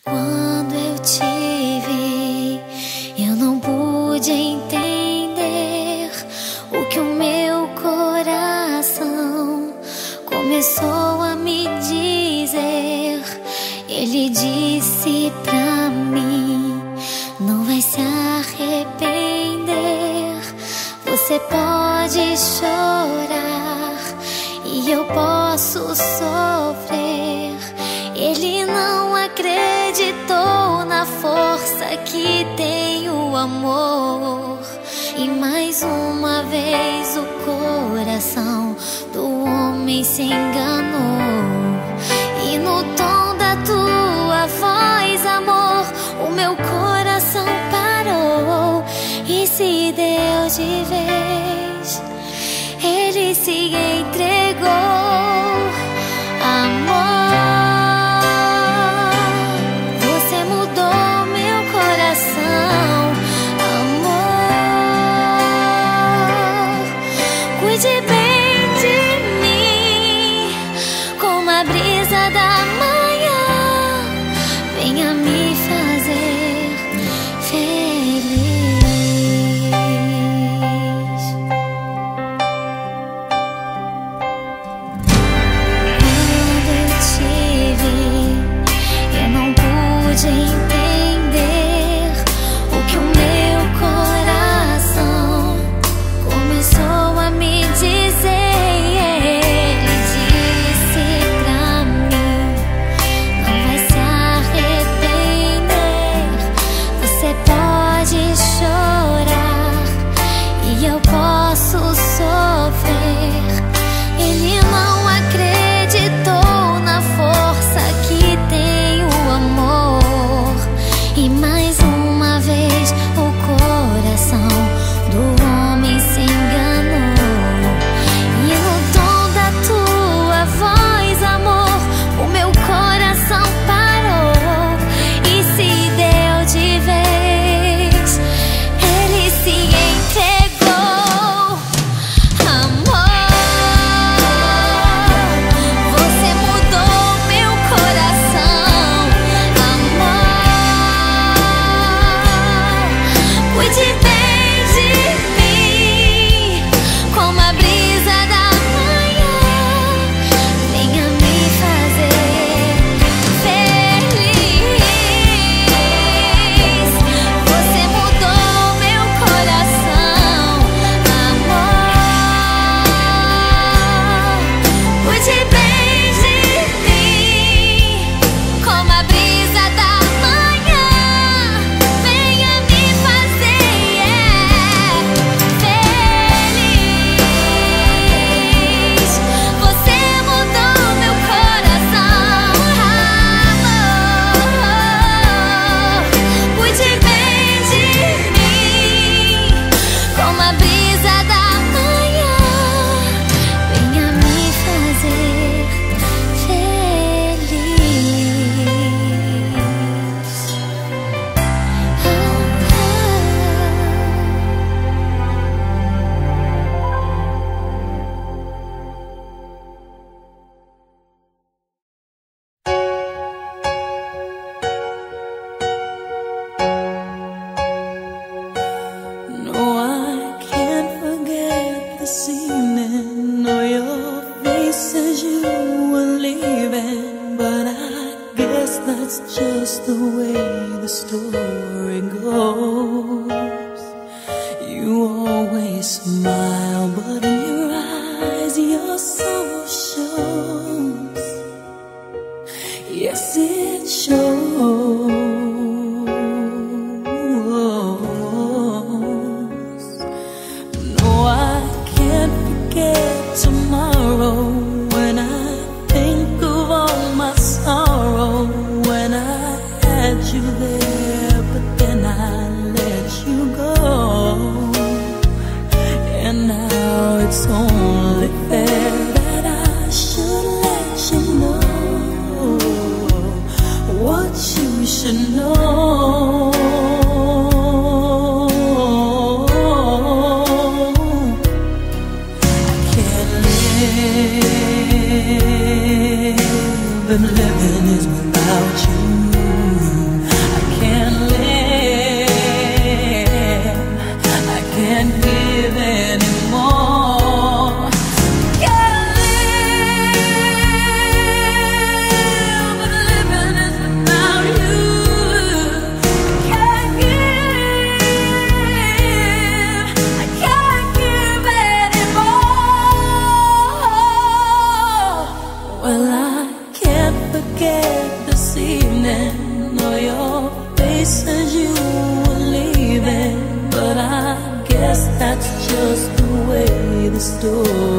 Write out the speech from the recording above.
Quando eu te vi, eu não pude entender o que o meu coração começou a me dizer. Ele disse pra mim: não vai se arrepender. Você pode chorar e eu posso sofrer. Ele não acreditou na força que tem o amor. E mais uma vez o coração do homem se enganou. E no tom da tua voz, amor, o meu coração parou e se deu de vez. Ele se entregou, amor. Você mudou meu coração, amor. Cuide bem de mim, como a brisa da manhã. Venha me fazer feliz. Entender o que o meu coração começou a me dizer. Ele disse pra mim: não vai se arrepender. Você pode chorar e eu posso sofrer. Ele não acreditou na força que tem o amor. E mais uma vez o coração do homem se enganou. E no tom da tua voz, amor, o meu coração parou e se deu de vez. Ele se entregou, amor. Você mudou meu coração, cuide bem de mim, como a brisa da manhã. Venha me fazer feliz. Você mudou meu coração, amor. Cuide bem de mim, como a brisa da manhã. Venha me fazer feliz. Você mudou meu coração, amor. Cuide bem de mim, como a brisa da manhã. Venha me fazer feliz. No, I can't forget this evening or your face as you were leaving. But I guess that's just the way the story goes. You always smile, but in your eyes your sorrow shows. Yes, it shows. No, I can't forget tomorrow when I think of all my sorrow. When I had you there, but then I let you go. And now it's only fair that I should let you know what you should know. But living is without you. meaning of your face as you were leaving, but I guess that's just the way the story